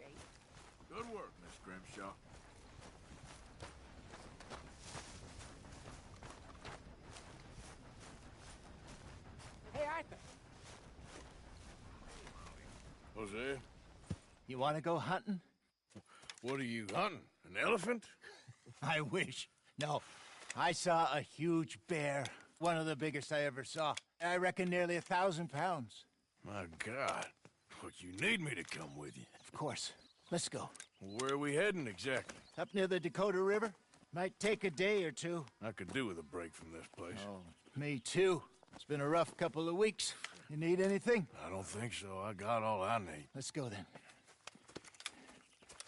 shape. Good work, Miss Grimshaw. Hey, Arthur. Jose, You want to go hunting? what are you hunting? An elephant? I wish. No, I saw a huge bear. One of the biggest I ever saw. I reckon nearly 1,000 pounds. My God. But you need me to come with you. Of course. Let's go. Where are we heading exactly? Up near the Dakota River. Might take a day or two. I could do with a break from this place. Oh, me too. It's been a rough couple of weeks. You need anything? I don't think so. I got all I need. Let's go then.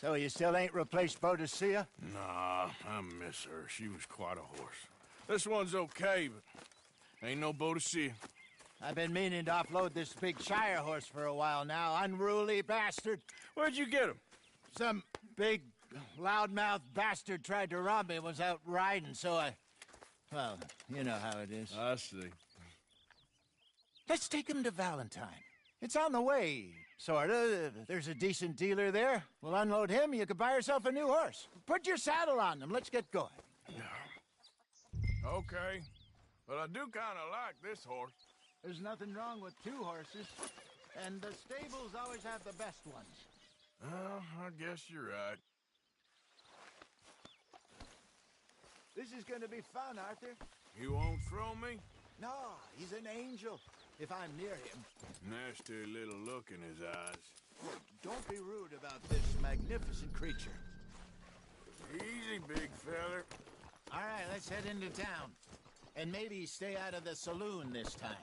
So you still ain't replaced Boadicea? Nah, I miss her. She was quite a horse. This one's okay, but ain't no Boadicea. I've been meaning to offload this big Shire horse for a while now. Unruly bastard. Where'd you get him? Some big, loudmouth bastard tried to rob me, was out riding, so I... Well, you know how it is. I see. Let's take him to Valentine. It's on the way, sorta. There's a decent dealer there. We'll unload him, you could buy yourself a new horse. Put your saddle on them, let's get going. Okay, but I do kind of like this horse. There's nothing wrong with two horses, and the stables always have the best ones. Well, I guess you're right. This is gonna be fun, Arthur. You won't throw me? No, he's an angel, if I'm near him. Nasty little look in his eyes. Don't be rude about this magnificent creature. Easy, big feller. All right, let's head into town. And maybe stay out of the saloon this time.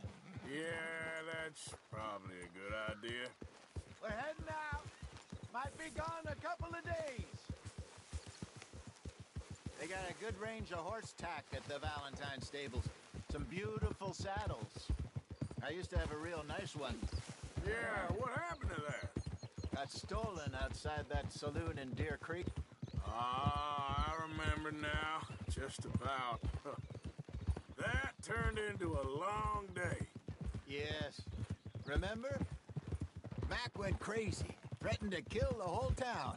Yeah, that's probably a good idea. We're heading out. Might be gone a couple of days. They got a good range of horse tack at the Valentine stables. Some beautiful saddles. I used to have a real nice one. Yeah, what happened to that? Got stolen outside that saloon in Deer Creek. Ah, I remember now. Just about. That turned into a long day. Yes. Remember? Mac went crazy. Threatened to kill the whole town.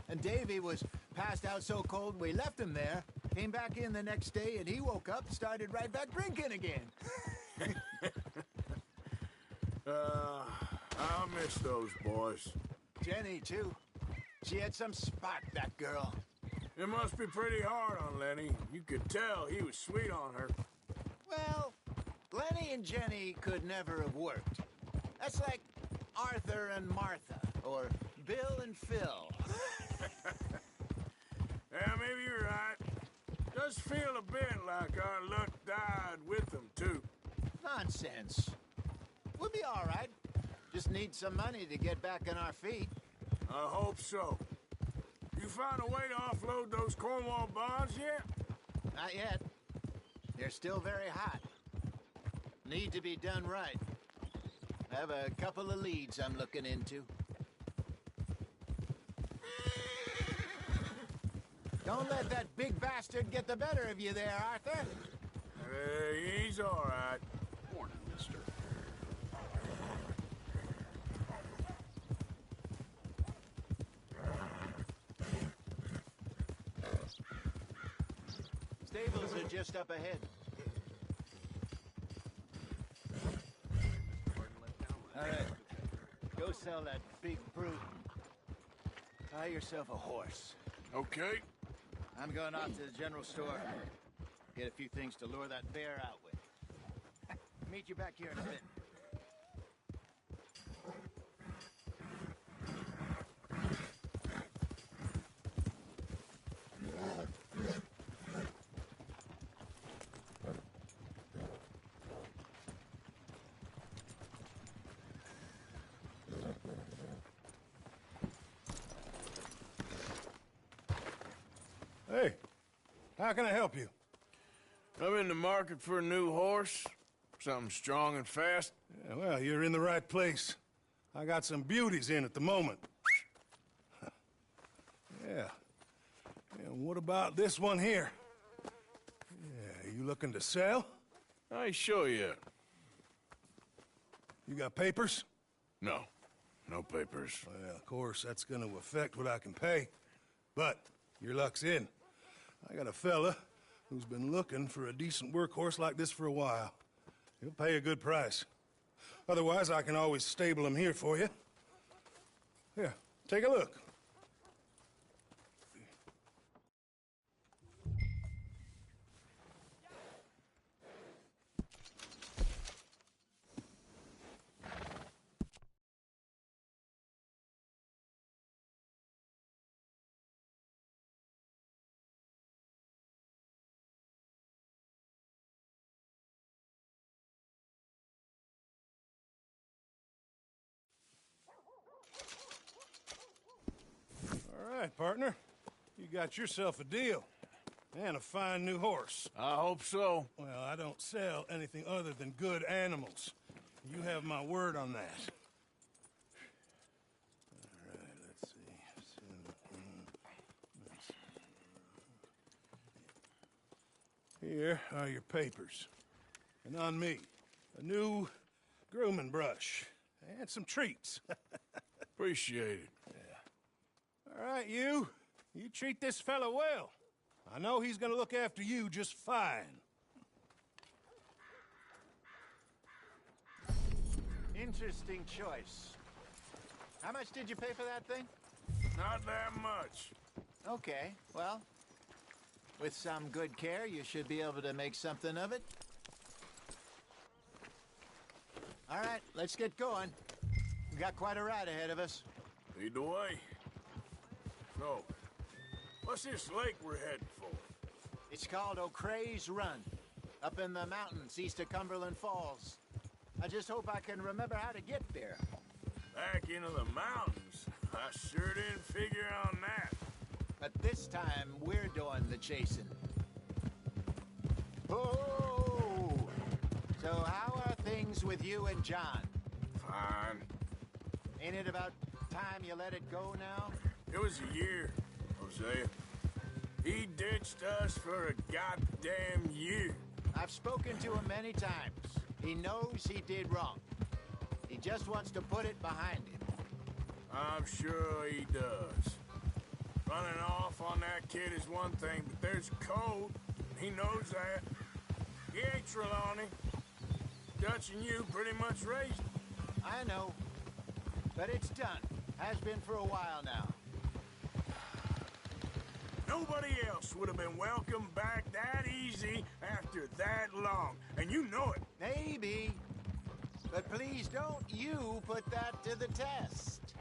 And Davy was passed out so cold we left him there. Came back in the next day and he woke up and started right back drinking again. I'll miss those boys. Jenny, too. She had some spot, that girl. It must be pretty hard on Lenny. You could tell he was sweet on her. Well, Lenny and Jenny could never have worked. That's like Arthur and Martha, or Bill and Phil. Yeah, maybe you're right. Does feel a bit like our luck died with them, too. Nonsense. We'll be all right. Just need some money to get back on our feet. I hope so. You find a way to offload those Cornwall bonds yet? Not yet. They're still very hot. Need to be done right. I have a couple of leads I'm looking into. Don't let that big bastard get the better of you there, Arthur. He's all right. Morning, mister. Stables are just up ahead. All right. Go sell that big brute. Buy yourself a horse. Okay. I'm going off to the general store. Get a few things to lure that bear out with. Meet you back here in a bit. Hey, how can I help you? I'm in the market for a new horse. Something strong and fast. Yeah, well, you're in the right place. I got some beauties in at the moment. Yeah. And what about this one here? Yeah, you looking to sell? I ain't sure yet. You got papers? No. No papers. Well, of course, that's gonna affect what I can pay. But your luck's in. I got a fella who's been looking for a decent workhorse like this for a while. He'll pay a good price. Otherwise, I can always stable him here for you. Here, take a look. All right, partner. You got yourself a deal. And a fine new horse. I hope so. Well, I don't sell anything other than good animals. You have my word on that. All right, let's see. Here are your papers. And on me, a new grooming brush. And some treats. Appreciate it. All right, you treat this fella well. I know he's gonna look after you just fine. Interesting choice. How much did you pay for that thing? Not that much. Okay, well, with some good care, you should be able to make something of it. All right, let's get going. We got quite a ride ahead of us. Lead the way. So, what's this lake we're heading for? It's called O'Creagh's Run, up in the mountains east of Cumberland Falls. I just hope I can remember how to get there. Back into the mountains? I sure didn't figure on that. But this time, we're doing the chasing. Oh! So how are things with you and John? Fine. Ain't it about time you let it go now? It was a year, Hosea. He ditched us for a goddamn year. I've spoken to him many times. He knows he did wrong. He just wants to put it behind him. I'm sure he does. Running off on that kid is one thing, but there's code. He knows that. He ain't Trelawney. Dutch and you pretty much raised him. I know. But it's done. Has been for a while now. Nobody else would have been welcomed back that easy after that long. And you know it. Maybe. But please don't you put that to the test.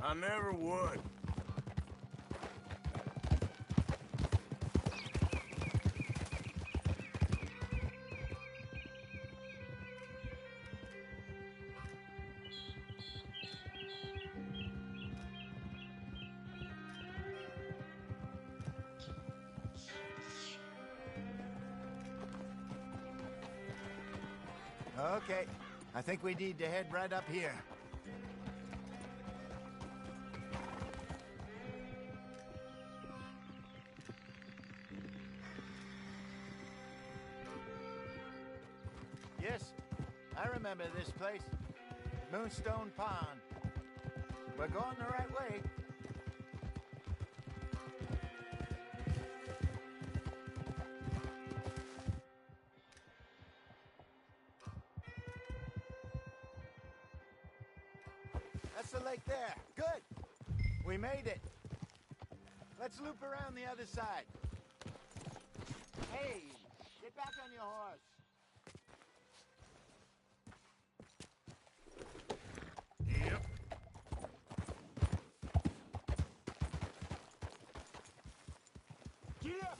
I never would. Okay. I think we need to head right up here. Yes, I remember this place. Moonstone Pond. We're going the right way. That's the lake there. Good. We made it. Let's loop around the other side. Hey, get back on your horse. Yep. Get up!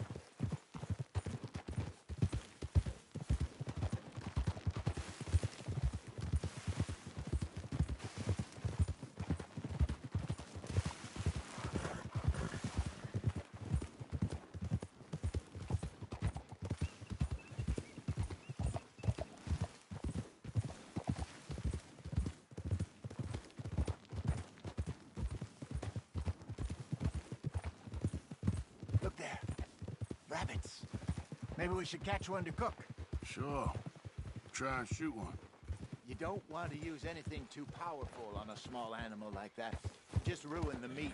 Look there. Rabbits. Maybe we should catch one to cook. Sure. Try and shoot one. You don't want to use anything too powerful on a small animal like that. Just ruin the meat.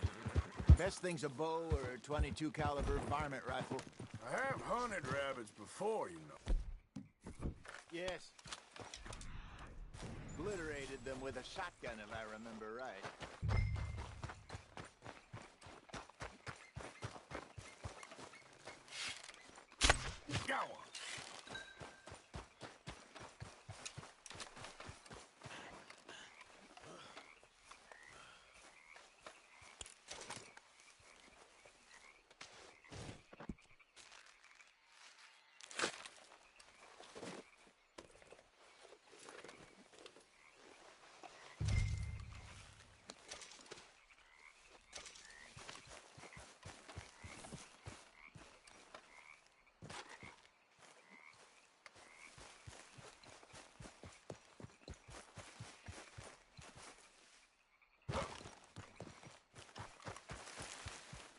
Best thing's a bow or a 22 caliber varmint rifle. I have hunted rabbits before, you know. Yes. Obliterated them with a shotgun, if I remember right. Got one.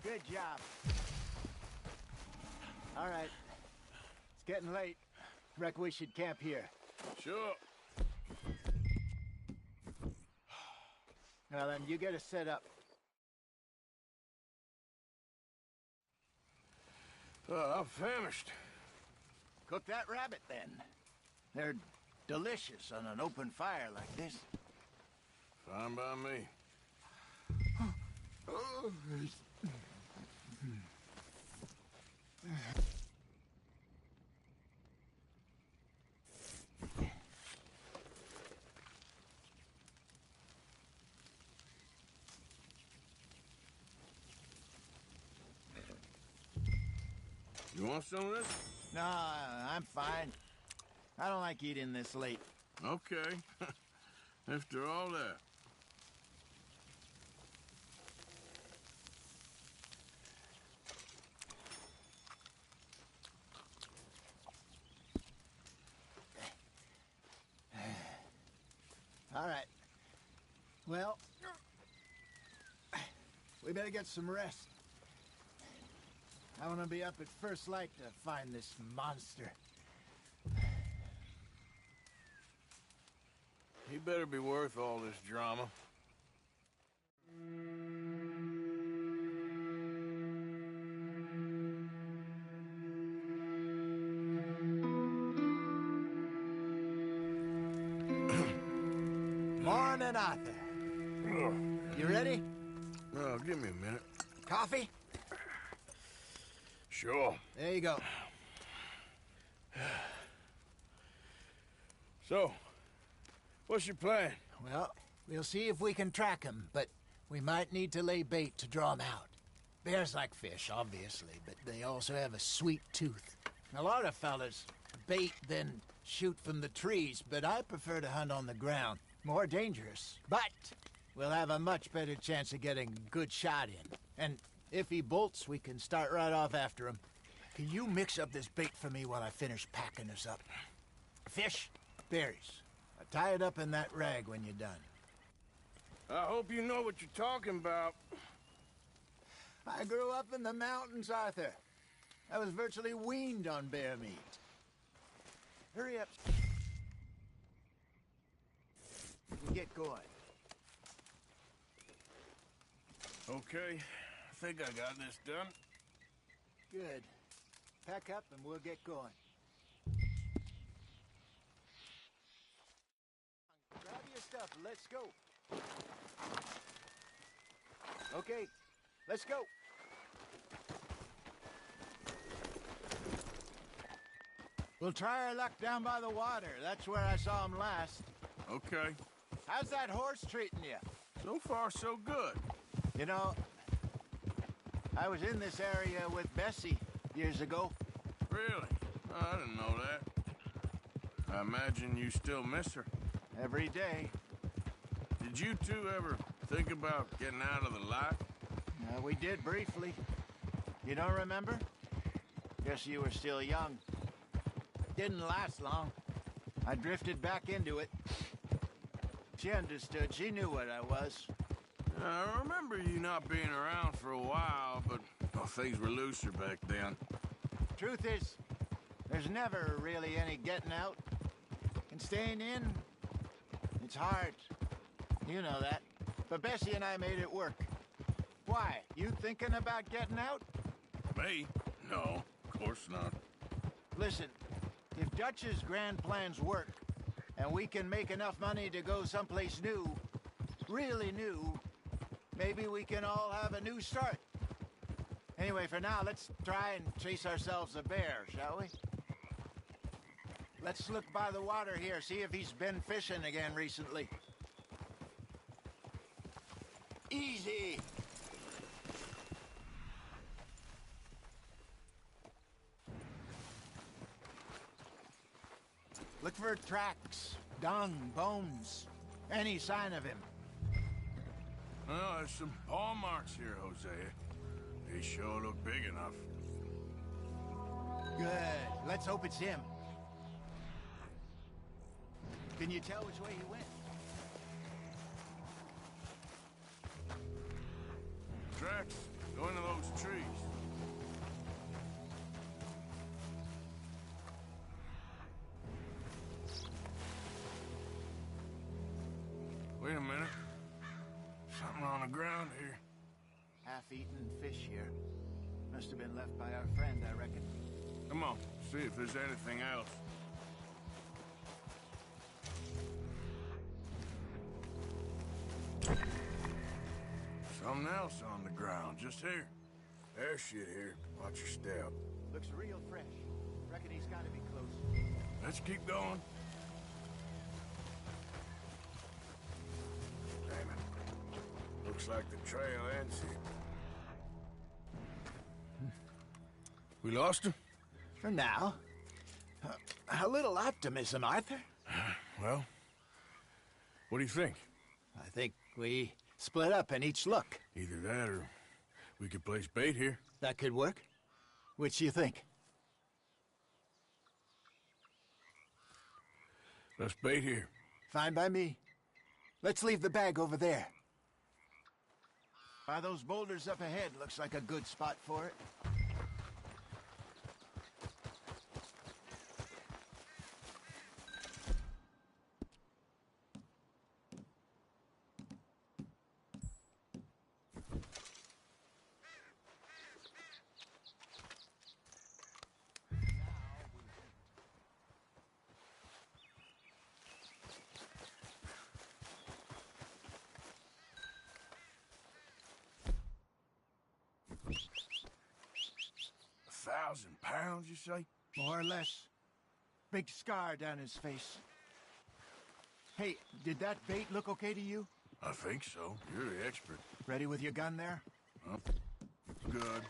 Good job. All right. It's getting late. Reckon we should camp here. Sure. Now then, you get us set up. I'm famished. Cook that rabbit, then. They're delicious on an open fire like this. Fine by me. You want some of this? No, I'm fine. I don't like eating this late. Okay. After all that. All right. Well, we better get some rest. I want to be up at first light to find this monster. He better be worth all this drama. Morning, Arthur. You ready? Oh, give me a minute. Coffee? Sure. There you go. So, what's your plan? Well, we'll see if we can track him, but we might need to lay bait to draw him out. Bears like fish, obviously, but they also have a sweet tooth. A lot of fellas bait, then shoot from the trees, but I prefer to hunt on the ground. More dangerous, but we'll have a much better chance of getting a good shot in. And if he bolts, we can start right off after him. Can you mix up this bait for me while I finish packing this up? Fish, berries. Tie it up in that rag when you're done. I hope you know what you're talking about. I grew up in the mountains, Arthur. I was virtually weaned on bear meat. Hurry up. We'll get going. Okay, I think I got this done. Good. Pack up and we'll get going. Grab your stuff, let's go. Okay, let's go. We'll try our luck down by the water. That's where I saw him last. Okay. How's that horse treating you? So far, so good. You know, I was in this area with Bessie years ago. Really? Oh, I didn't know that. I imagine you still miss her. Every day. Did you two ever think about getting out of the life? We did briefly. You don't remember? Guess you were still young. Didn't last long. I drifted back into it. She understood. She knew what I was. I remember you not being around for a while, but things were looser back then. Truth is, there's never really any getting out. And staying in, it's hard. You know that. But Bessie and I made it work. Why? You thinking about getting out? Me? No, of course not. Listen, if Dutch's grand plans work, and we can make enough money to go someplace new, really new, maybe we can all have a new start. Anyway, for now, let's try and chase ourselves a bear, shall we? Let's look by the water here, see if he's been fishing again recently. Easy! Look for tracks, dung, bones, any sign of him. Oh, there's some paw marks here, Jose. They sure look big enough. Good. Let's hope it's him. Can you tell which way he went? Tracks, go into those trees. Wait a minute. Something on the ground here. Half-eaten fish here. Must have been left by our friend, I reckon. Come on, see if there's anything else. Something else on the ground, just here. There's shit here. Watch your step. Looks real fresh. Reckon he's gotta be close. Let's keep going. Damn it. Looks like the trail ends here. We lost him? For now. A little optimism, Arthur. Well, what do you think? I think we split up and each look. Either that or we could place bait here. That could work. Which you think? Let's bait here. Fine by me. Let's leave the bag over there. By those boulders up ahead, looks like a good spot for it. £1,000, you say? More or less. Big scar down his face. Hey, did that bait look okay to you? I think so. You're the expert. Ready with your gun there? Oh, good.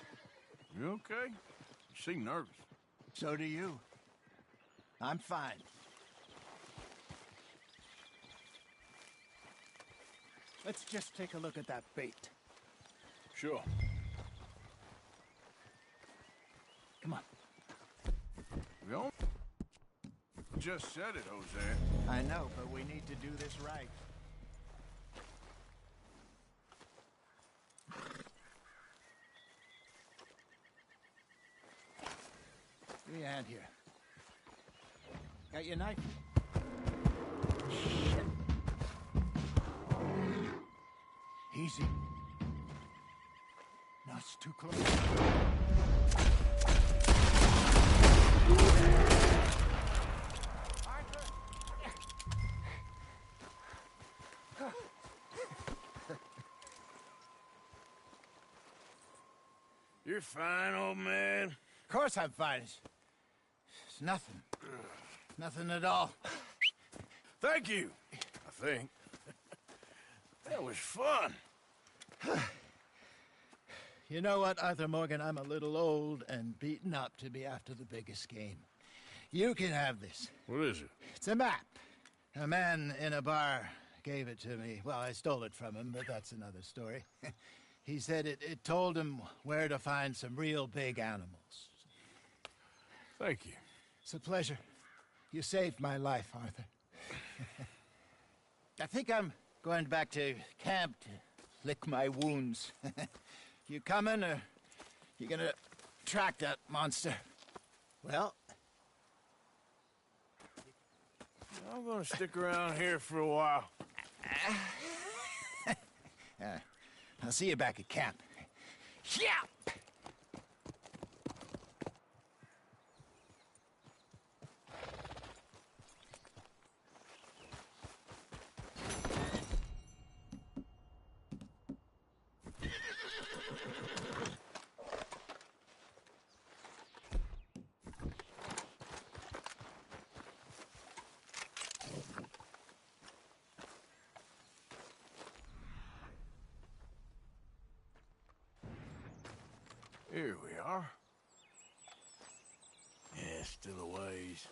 You okay? You seem nervous. So do you. I'm fine. Let's just take a look at that bait. Sure. Come on. We don't just said it, Jose. I know, but we need to do this right. Give me a hand here. Got your knife? Shit. Easy. No, it's too close. You're fine, old man. Of course I'm fine. It's nothing. Nothing at all. Thank you, I think. That was fun. You know what, Arthur Morgan? I'm a little old and beaten up to be after the biggest game. You can have this. What is it? It's a map. A man in a bar gave it to me. Well, I stole it from him, but that's another story. He said it told him where to find some real big animals. Thank you. It's a pleasure. You saved my life, Arthur. I think I'm going back to camp to lick my wounds. You coming, or you gonna track that monster? Well, I'm gonna stick around here for a while. I'll see you back at camp. Yeah! Here we are. Yeah, still a ways.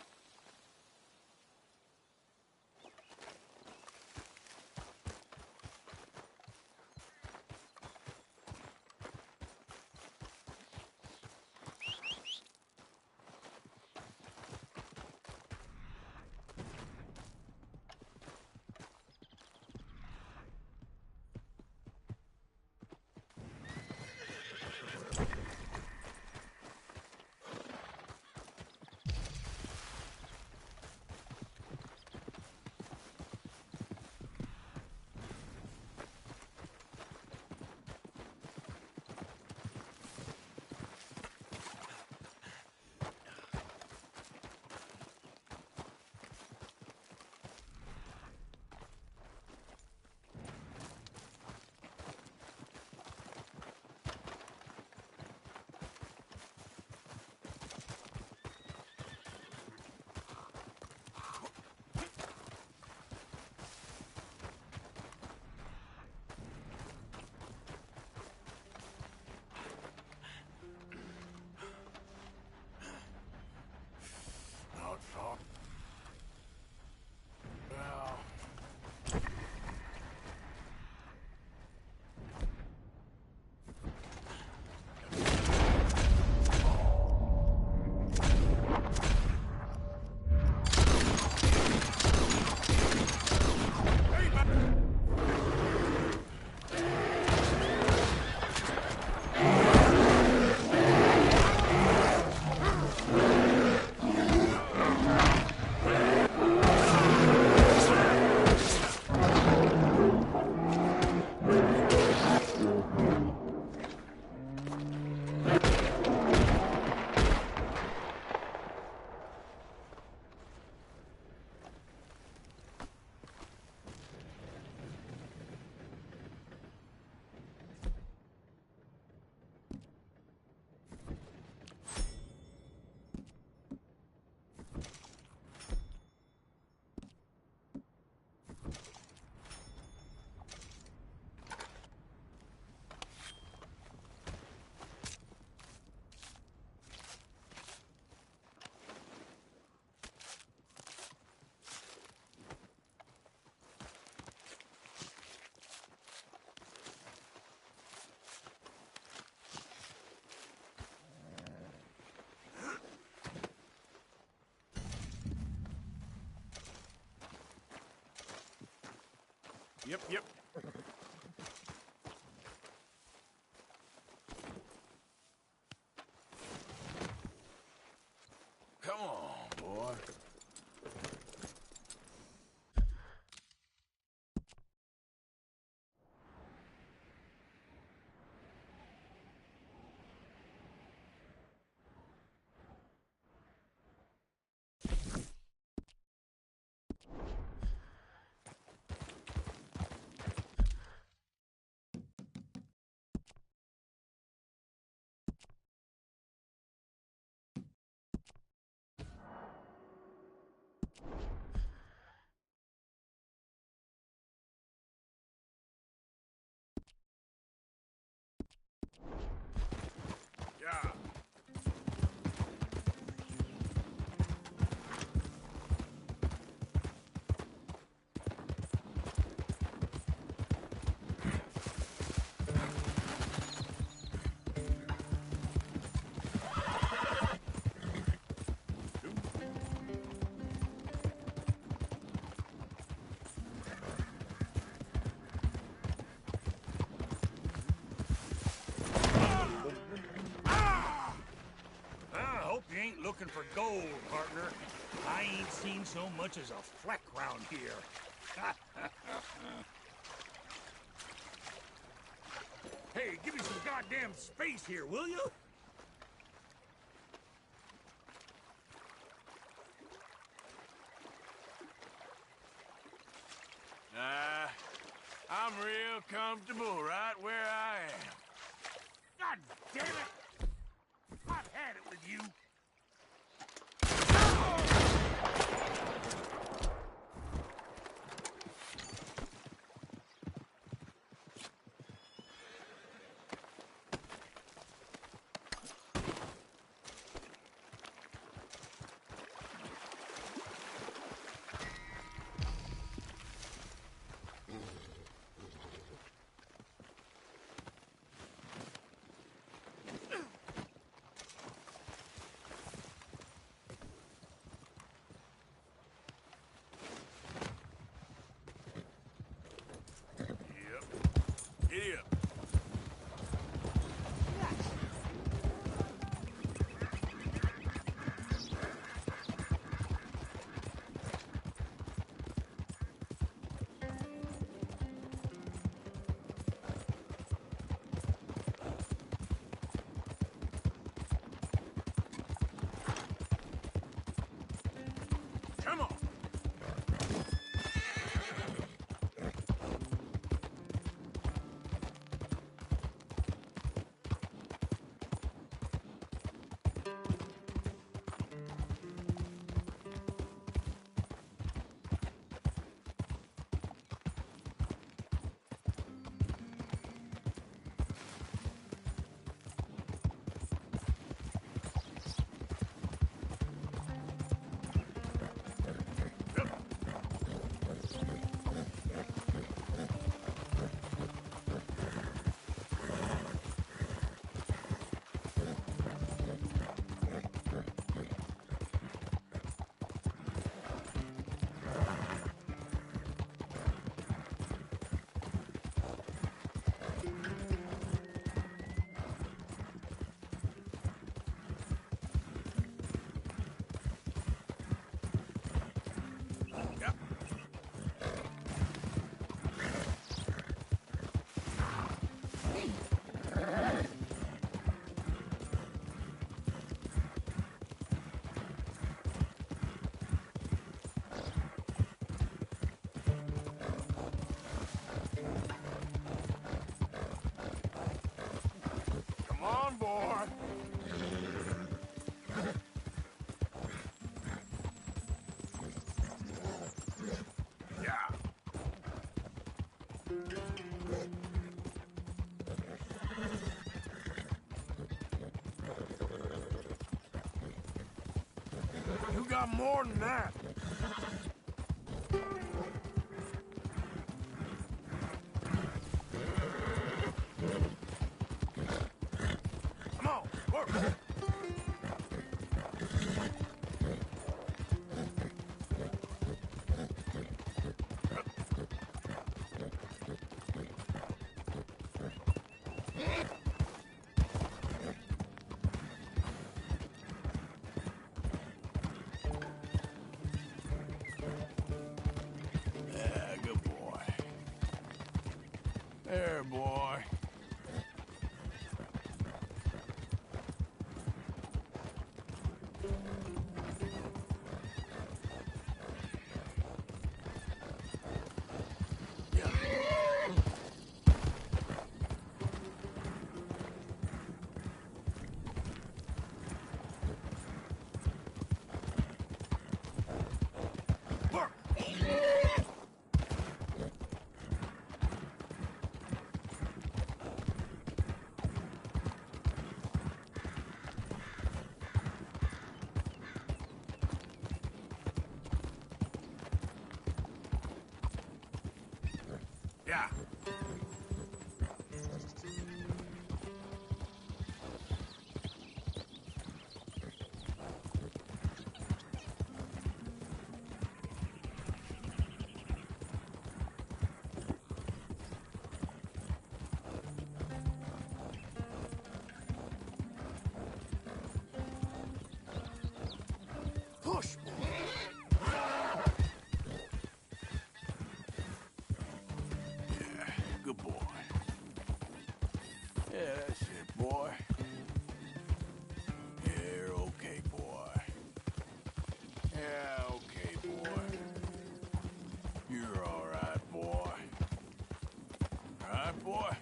Not far. Well. Yep. Come on, boy. Yeah. ain't looking for gold, partner. I ain't seen so much as a fleck round here. Hey, give me some goddamn space here, will you? I'm real comfortable right where I am. God damn it! I've had it with you. Giddy up. Come on. Yep. Come on, boy. Yeah. You got more than that. Come on, work. Yeah, good boy. There, boy. Yeah. Work. Yeah. Push, boy. Yeah, good boy. Yeah, that's it, boy. You're okay, boy. Yeah, okay, boy. You're all right, boy. All right, boy?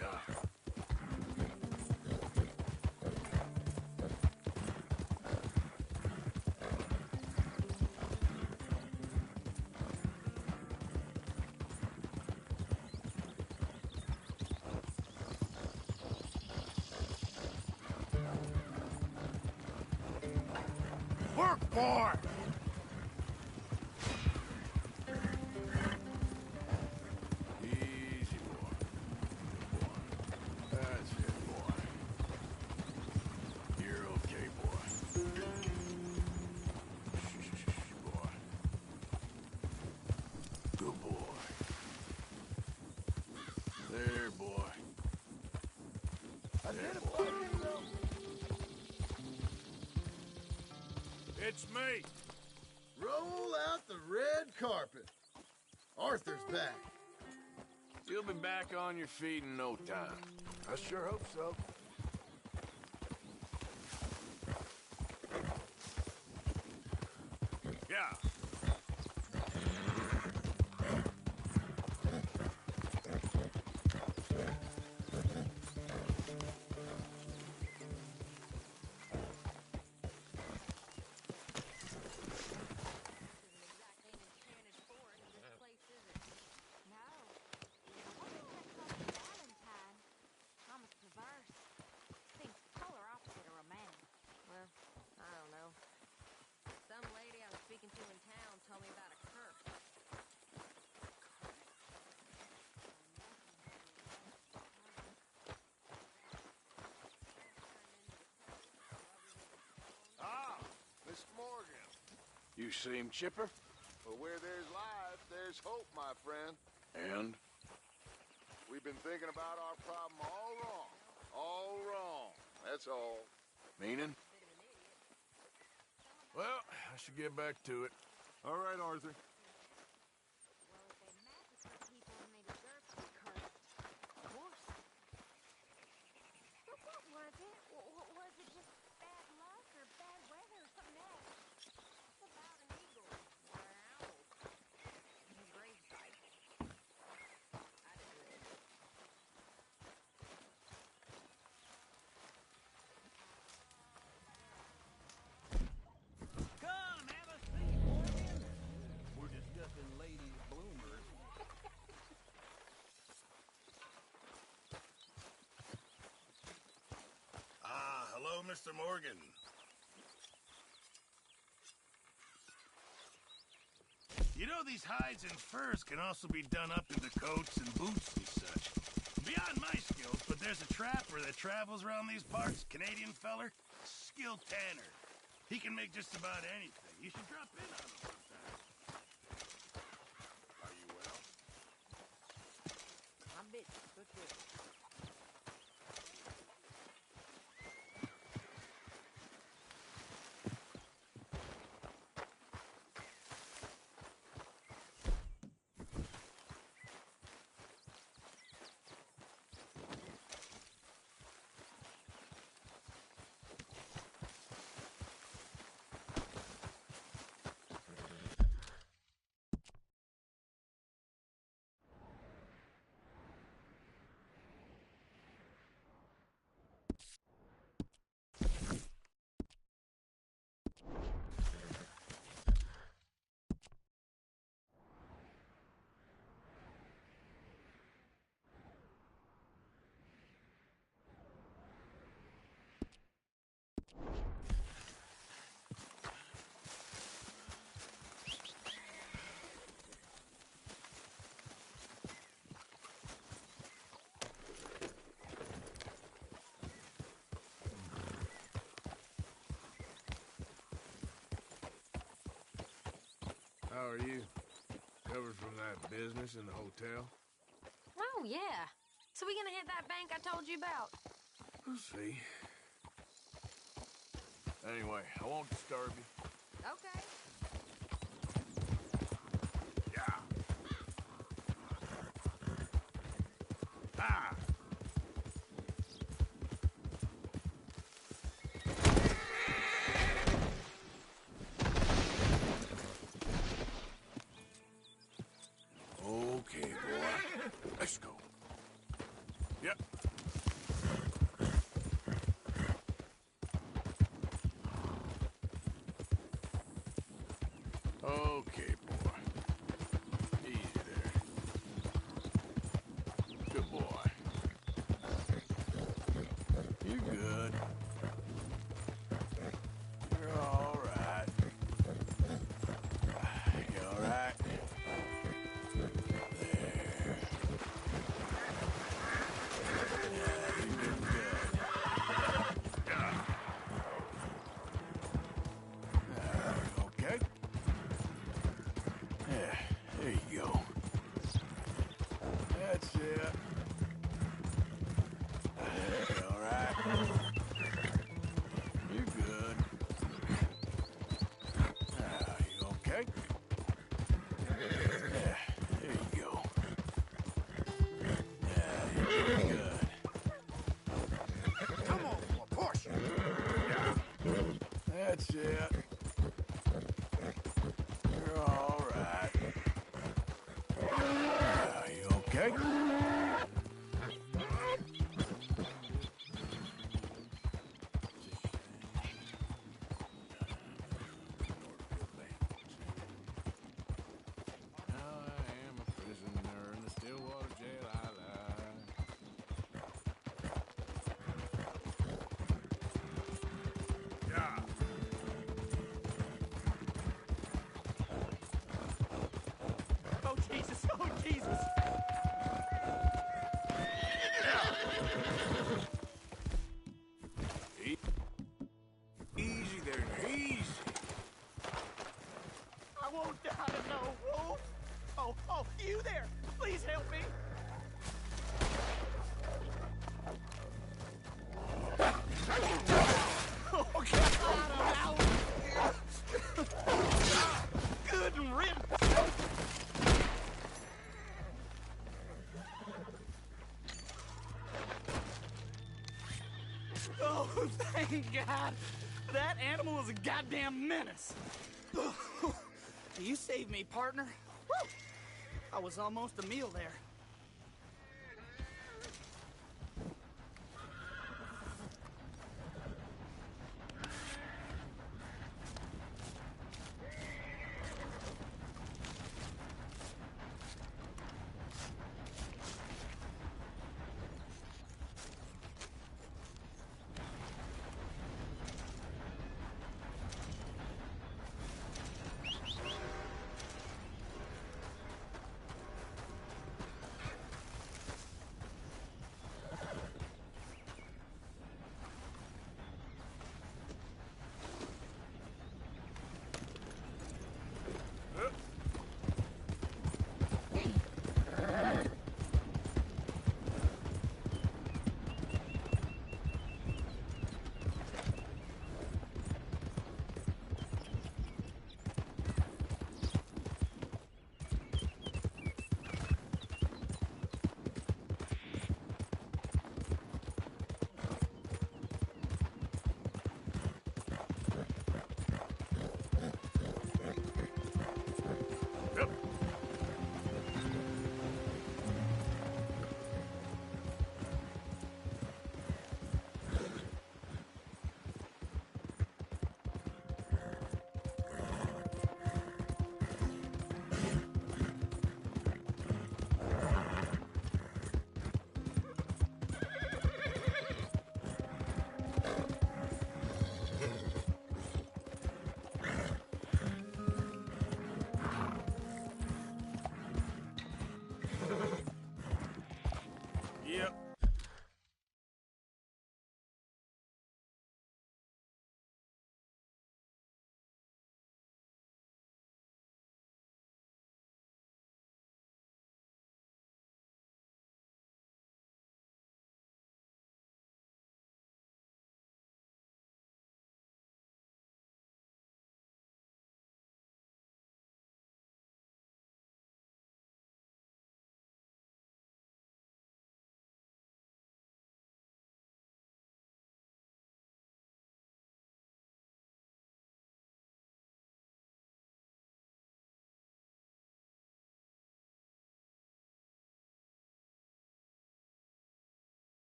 Yeah. Work, boy! Easy, boy. Boy. That's it, boy. You're okay, boy. Shh, boy. Good boy. There, boy. Identify yourself. It's me. Roll out the red carpet. Arthur's back. You'll be back on your feet in no time. I sure hope so. Yeah. You seem chipper? But where there's life, there's hope, my friend. And? We've been thinking about our problem all wrong. All wrong. That's all. Meaning? Well, I should get back to it. All right, Arthur. Come, have a seat, Morgan. We're discussing lady bloomers. Hello, Mr. Morgan. You know, these hides and furs can also be done up into coats and boots and such. Beyond my skills, but there's a trapper that travels around these parts, Canadian feller, skilled tanner. He can make just about anything. You should drop in on him sometime. Are you well? I'm bit. Good, good. How are you? Recovered from that business in the hotel? Oh, yeah. So we gonna hit that bank I told you about? We'll see. Anyway, I won't disturb you. Okay. Yeah. Ah! Yep. Okay, boy. Easy there. Good boy. You're good. You're all right. You all right? There. Yeah, you're doing good. Okay? Yeah, there you go. That's it. You all right? You're good. You okay? Yeah, there you go. Yeah, you're doing good. Come on, boy, push. That's it. You're all right. You okay? Now I am a prisoner in the Stillwater jail I lie. Yeah. Oh, Jesus! Oh, Jesus! Easy there, easy. I won't die, no, Wolf! Oh, you there! Please help me! Oh, get out of here! Good riddance! Oh, thank God! That animal was a goddamn menace! You saved me, partner. Woo! I was almost a meal there.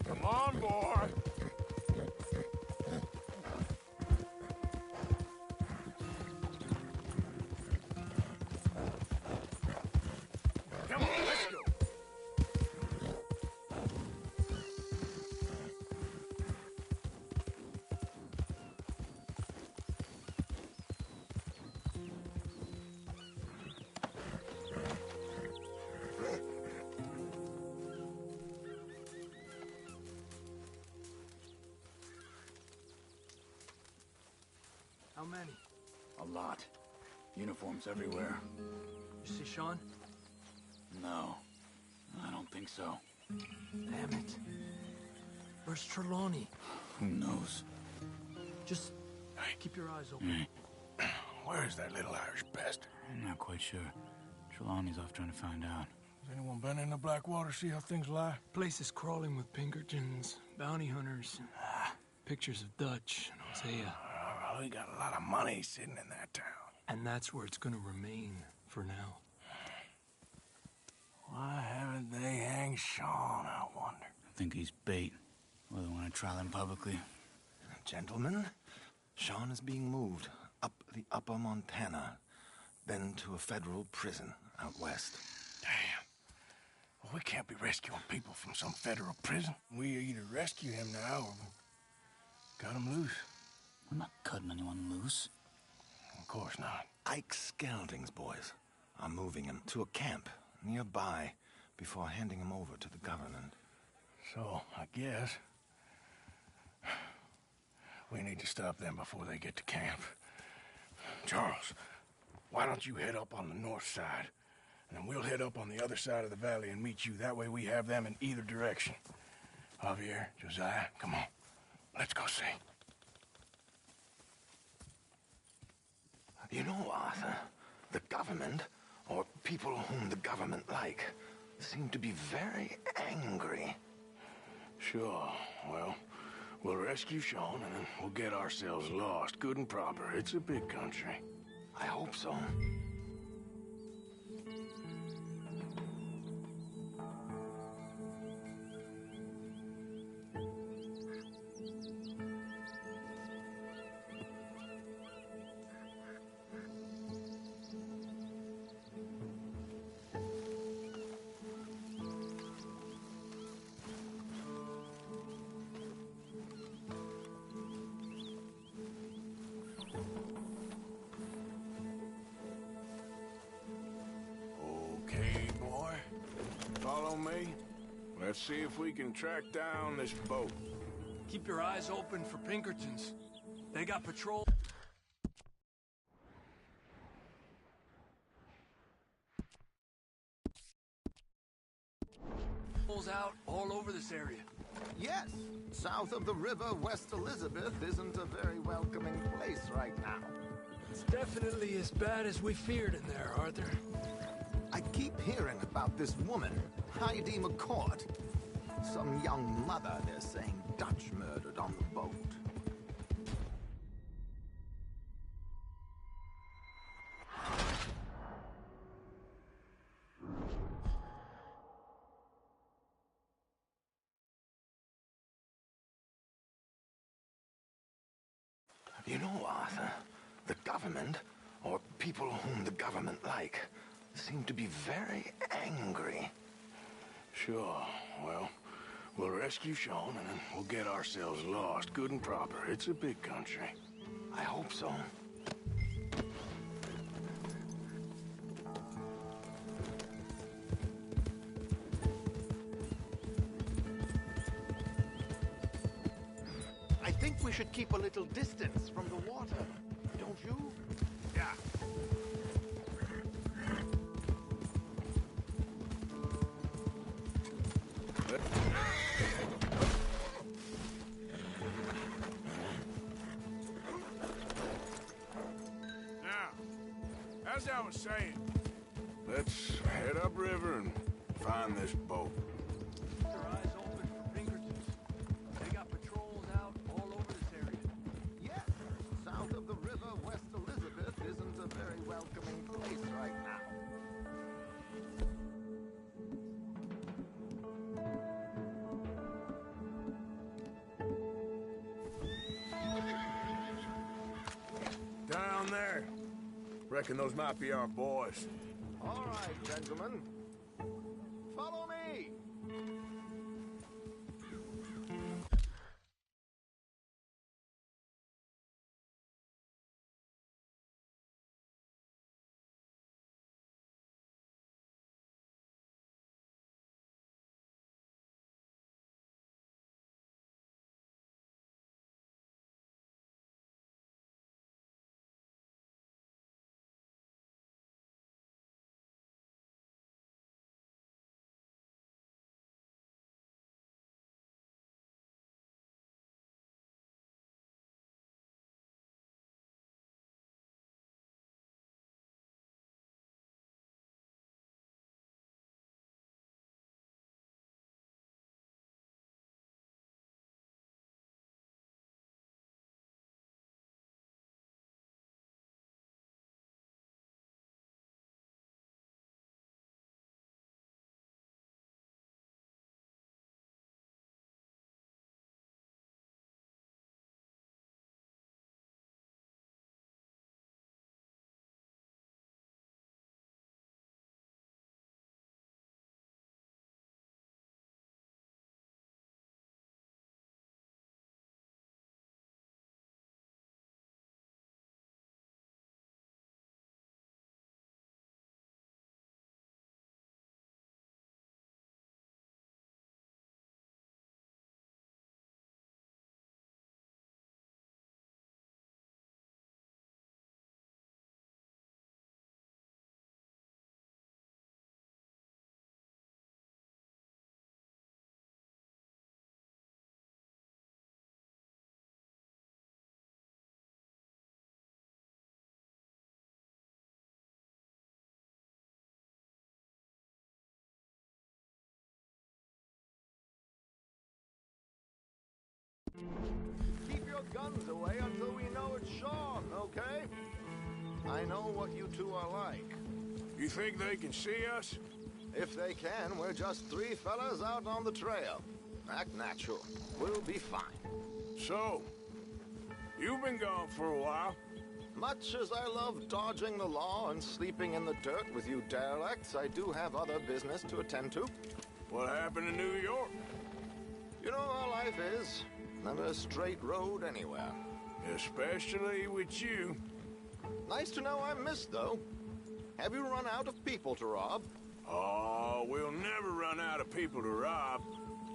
Come on, boy. Come on, let's go. How many? A lot. Uniforms everywhere. You see Sean? No, I don't think so. Damn it. Where's Trelawney? Who knows? Just keep your eyes open. Where is that little Irish bastard? I'm not quite sure. Trelawney's off trying to find out. Has anyone been in the Blackwater, see how things lie? Place is crawling with Pinkertons, bounty hunters, pictures of Dutch and Hosea. Well, we got a lot of money sitting in that town. And that's where it's gonna remain for now. Why haven't they hanged Sean, I wonder? I think he's bait. Well, they want to trial him publicly. Gentlemen, Sean is being moved up the upper Montana, then to a federal prison out west. Damn. Well, we can't be rescuing people from some federal prison. We either rescue him now or cut him loose. I'm not cutting anyone loose. Of course not. Ike Skelding's boys are moving him to a camp nearby before handing him over to the government. So, I guess we need to stop them before they get to camp. Charles, why don't you head up on the north side, and then we'll head up on the other side of the valley and meet you. That way we have them in either direction. Javier, Josiah, come on. Let's go see. You know, Arthur, the government, or people whom the government like, seem to be very angry. Sure. Well, we'll rescue Sean, and then we'll get ourselves lost, good and proper. It's a big country. I hope so. Okay, boy. Follow me. Let's see if we can track down this boat. Keep your eyes open for Pinkertons. They got patrol. Out all over this area. Yes, south of the river, West Elizabeth isn't a very welcoming place right now. It's definitely as bad as we feared in there, Arthur. I keep hearing about this woman, Heidi McCourt. Some young mother, they're saying, Dutch murdered on the boat. You know, Arthur, the government, or people whom the government like, seem to be very angry. Sure. Well, we'll rescue Sean, and then we'll get ourselves lost, good and proper. It's a big country. I hope so. I think we should keep a little distance from the water, don't you? Yeah. Now, as I was saying, let's head upriver and find this boat. Keep their eyes open for Pinkertons. They got patrols out all over this area. Yes, south of the river, West Elizabeth isn't a very welcoming place right now. Down there. Reckon those might be our boys. All right, gentlemen. Follow me. Keep your guns away until we know it's Sean, okay? I know what you two are like. You think they can see us? If they can, we're just three fellas out on the trail. Act natural. We'll be fine. So, you've been gone for a while. Much as I love dodging the law and sleeping in the dirt with you derelicts, I do have other business to attend to. What happened in New York? You know how life is. Not a straight road anywhere. Especially with you. Nice to know I'm missed, though. Have you run out of people to rob? Oh, we'll never run out of people to rob.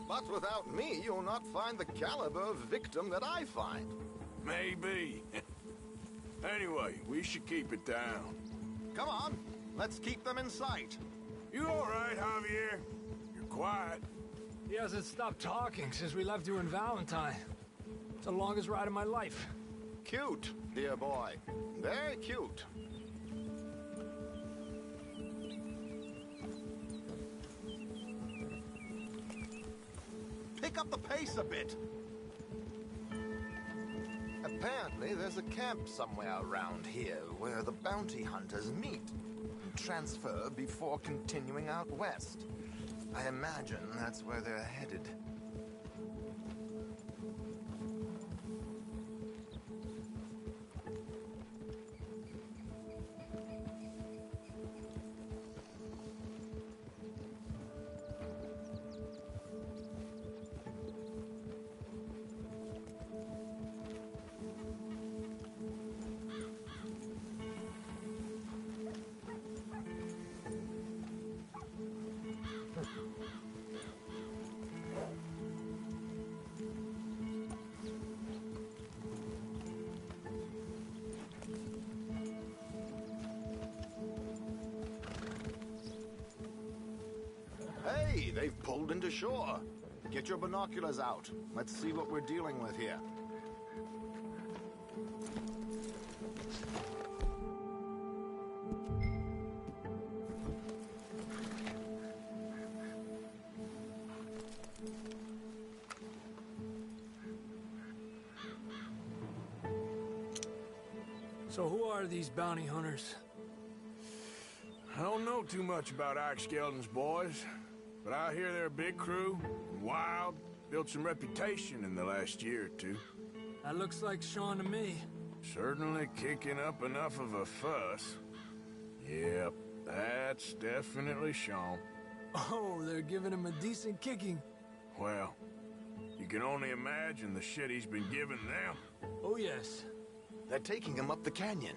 But without me, you'll not find the caliber of victim that I find. Maybe. Anyway, we should keep it down. Come on, let's keep them in sight. You all right, Javier? You're quiet. He hasn't stopped talking since we left you in Valentine. It's the longest ride of my life. Cute, dear boy. Very cute. Pick up the pace a bit. Apparently, there's a camp somewhere around here where the bounty hunters meet and transfer before continuing out west. I imagine that's where they're headed. Hey, they've pulled into shore. Get your binoculars out. Let's see what we're dealing with here. So who are these bounty hunters? I don't know too much about Ike Skeldon's boys, but I hear they're a big crew, wild, built some reputation in the last year or two. That looks like Sean to me. Certainly kicking up enough of a fuss. Yep, that's definitely Sean. Oh, they're giving him a decent kicking. Well, you can only imagine the shit he's been giving them. Oh, yes. They're taking him up the canyon.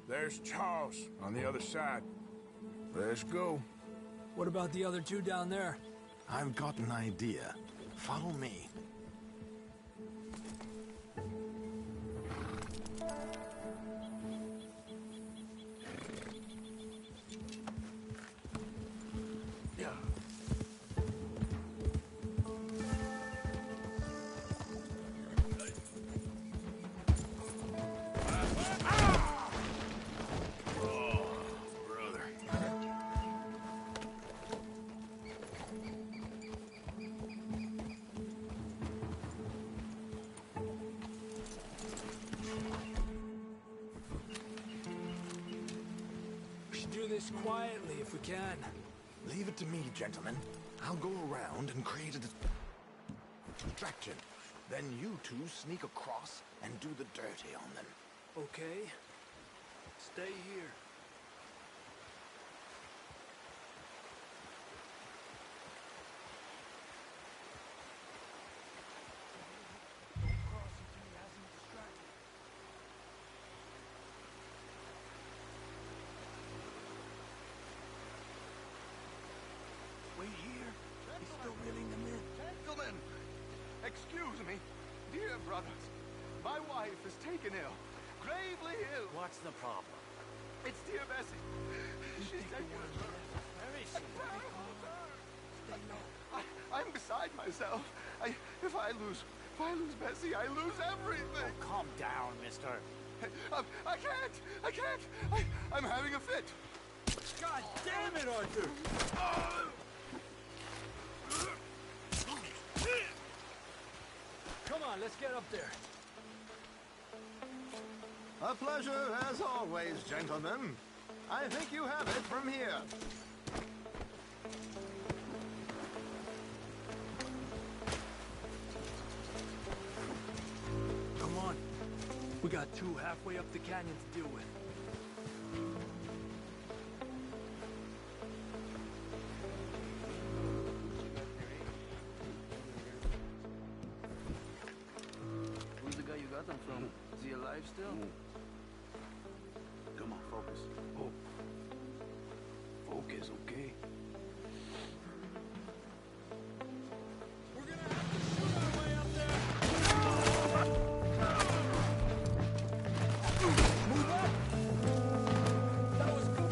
There's Charles on the other side. Let's go. What about the other two down there? I've got an idea. Follow me. Quietly, if we can. Leave it to me, gentlemen. I'll go around and create a distraction. Then you two sneak across and do the dirty on them. Okay. Stay here. Gentlemen, excuse me. Dear brothers, my wife is taken ill. Gravely ill. What's the problem? It's dear Bessie. She's taken ill. Where is she? I'm beside myself. If I lose Bessie, I lose everything. Oh, calm down, mister. I can't. I'm having a fit. God damn it, Arthur! Come on, let's get up there. A pleasure, as always, gentlemen. I think you have it from here. Come on. We got two halfway up the canyon to deal with. Who's the guy you got them from? Is he alive still? Come on, focus. Oh. Focus, okay? We're gonna have to shoot our way up there! Move up! That was good.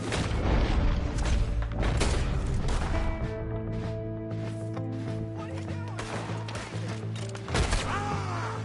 What are you doing? Ah!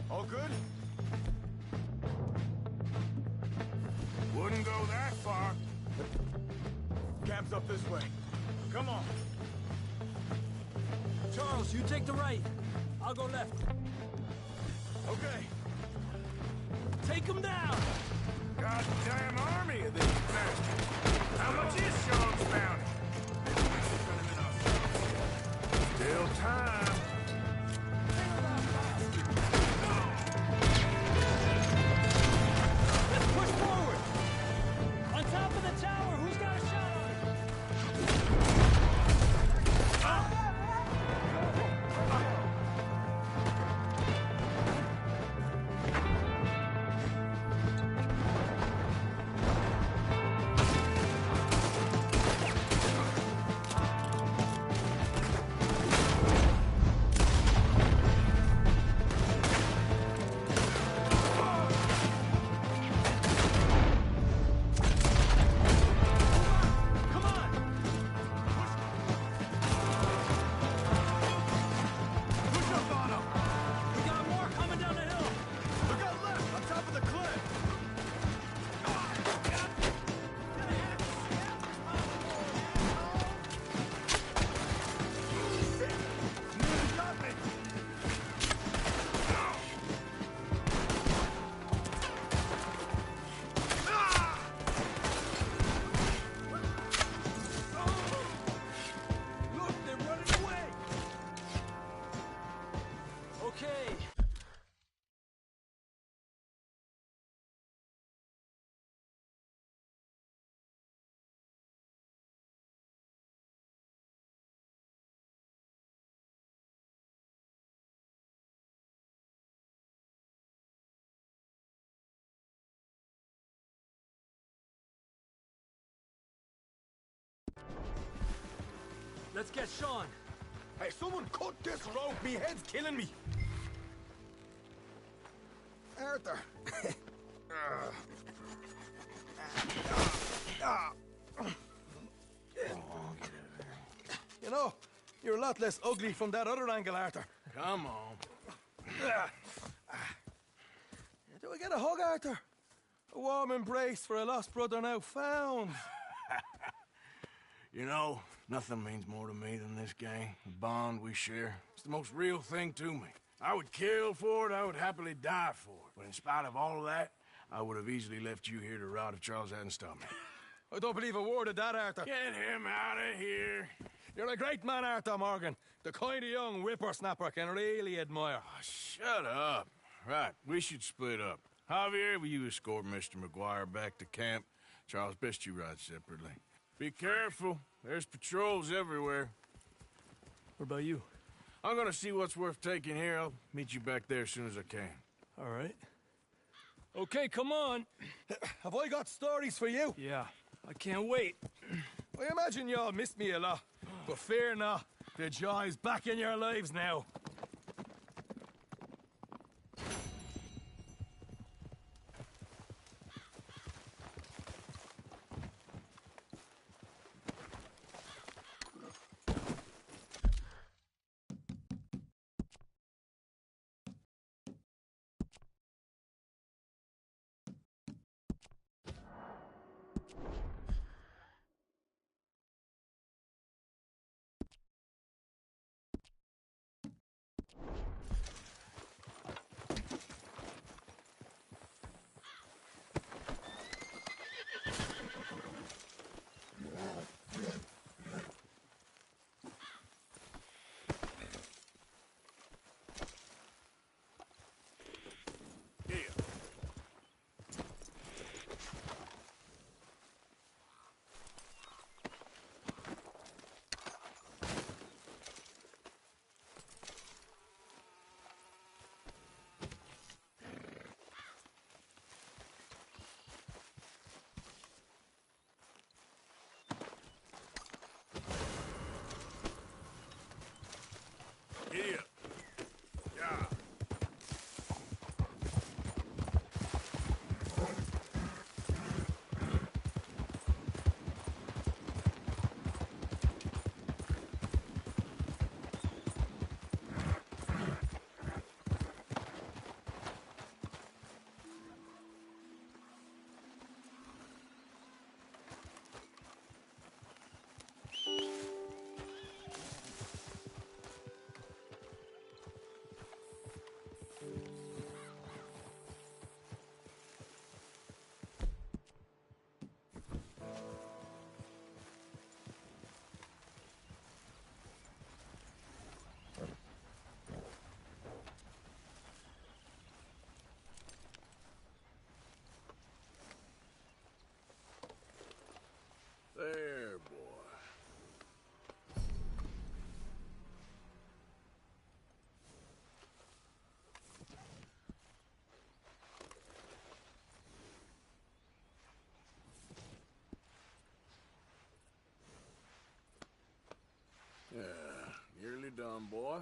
All good? Wouldn't go that far. Camp's up this way. Come on. Charles, you take the right. I'll go left. Okay. Take him down! Goddamn army of these bastards. How much is Sean's bounty? Still time. Let's push forward! On top of the tower, who's got a shot on it? Come on! Push up on him! We got more coming down the hill! Look out left, on top of the cliff! Nearly got me! Look, they're running away! Okay. Let's get Sean. Hey, someone cut this rope! Me head's killing me! Arthur! You know, you're a lot less ugly from that other angle, Arthur. Come on. Do I get a hug, Arthur? A warm embrace for a lost brother now found. You know, nothing means more to me than this gang, the bond we share. It's the most real thing to me. I would kill for it, I would happily die for it. But in spite of all of that, I would have easily left you here to rot if Charles hadn't stopped me. I don't believe a word of that, Arthur. Get him out of here. You're a great man, Arthur Morgan. The kind of young whippersnapper can really admire. Oh, shut up. Right, we should split up. Javier, will you escort Mr. McGuire back to camp? Charles, best you ride separately. Be careful. There's patrols everywhere. What about you? I'm gonna see what's worth taking here. I'll meet you back there as soon as I can. All right. Okay, come on. Have I got stories for you? Yeah, I can't wait. I imagine y'all missed me a lot. But fear not, the joy's back in your lives now. done, boy.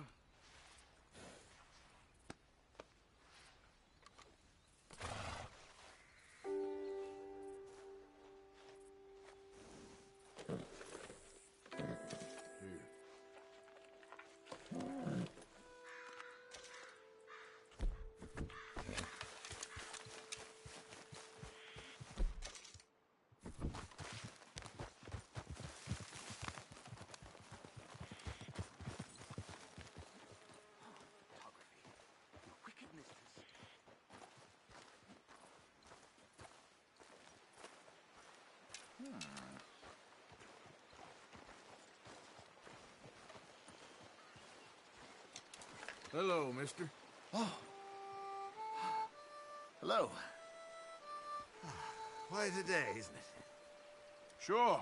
Hello, mister. Oh. Hello. Quite a day, isn't it? Sure.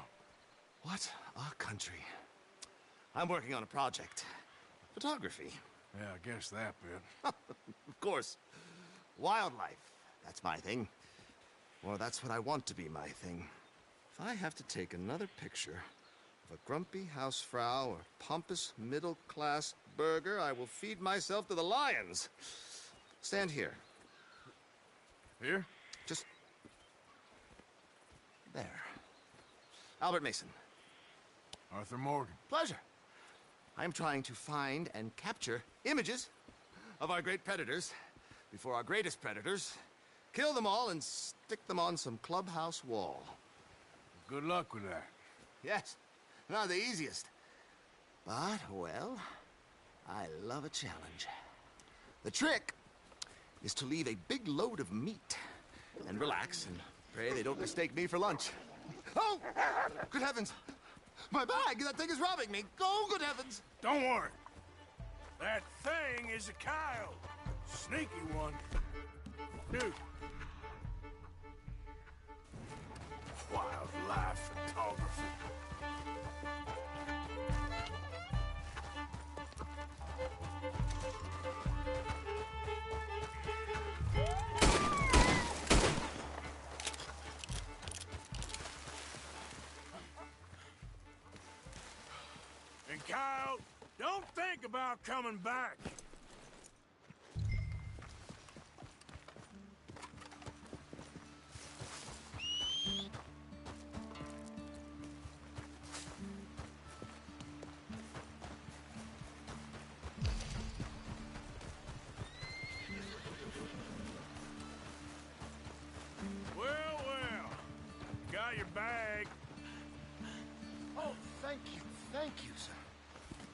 What a country. I'm working on a project. Photography. Yeah, I guess that bit. Of course. Wildlife. That's my thing. Or that's what I want to be my thing. If I have to take another picture of a grumpy housefrau or pompous middle-class burger, I will feed myself to the lions. Stand here. Here? Just... there. Albert Mason. Arthur Morgan. Pleasure. I am trying to find and capture images of our great predators before our greatest predators kill them all and stick them on some clubhouse wall. Good luck with that. Yes, not the easiest. But, well, I love a challenge. The trick is to leave a big load of meat and relax and pray they don't mistake me for lunch. Oh! Good heavens! My bag! That thing is robbing me! Oh, good heavens! Don't worry. That thing is a coyote. Sneaky one. Dude. Wildlife photography. And Kyle, don't think about coming back. Well, well. Got your bag. Oh, thank you, sir.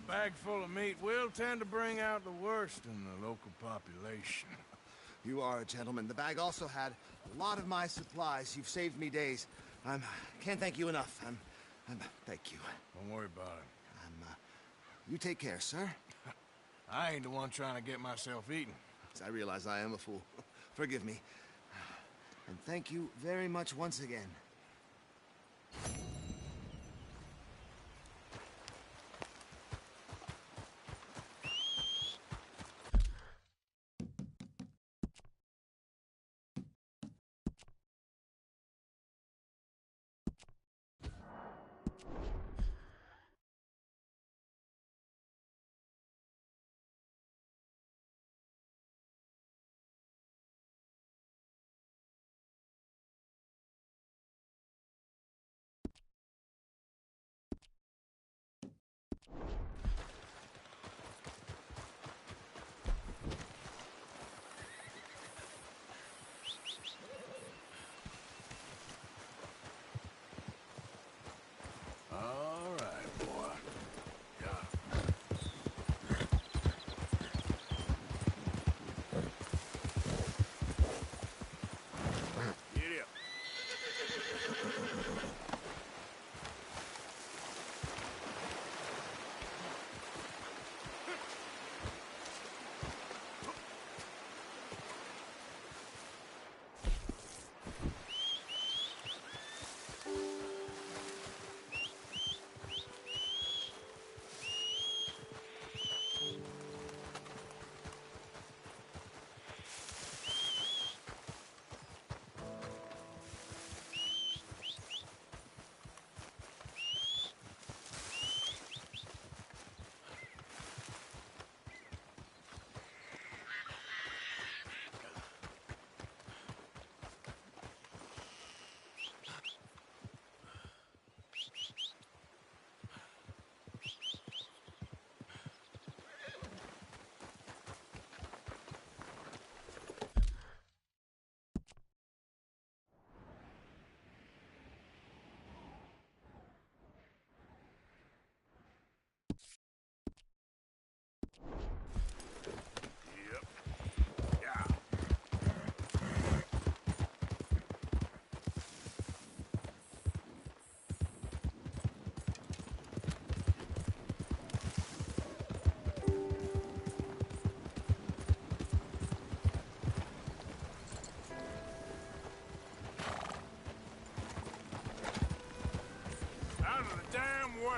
Bag full of meat will tend to bring out the worst in the local population. You are a gentleman. The bag also had a lot of my supplies. You've saved me days. Can't thank you enough. Thank you. Don't worry about it. You take care, sir. I ain't the one trying to get myself eaten. I realize I am a fool. Forgive me. And thank you very much once again.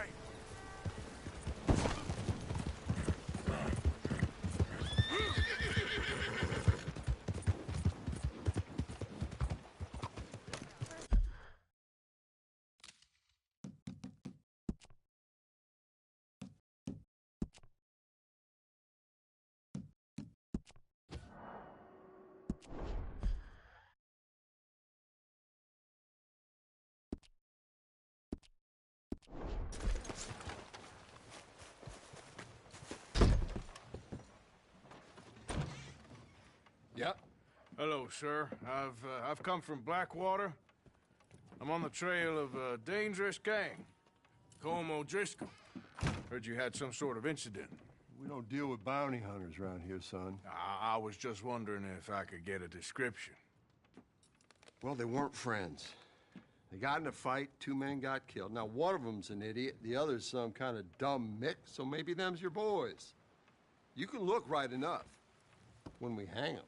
right. Yep. Hello, sir. I've come from Blackwater. I'm on the trail of a dangerous gang. Colm O'Driscoll. Heard you had some sort of incident. We don't deal with bounty hunters around here, son. I was just wondering if I could get a description. Well, they weren't friends. They got in a fight, 2 men got killed. Now, one of them's an idiot, the other's some kind of dumb mick, so maybe them's your boys. You can look right enough when we hang them.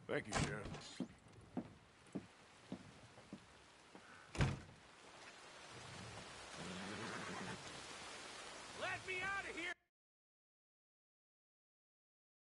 Thank you, Sheriff.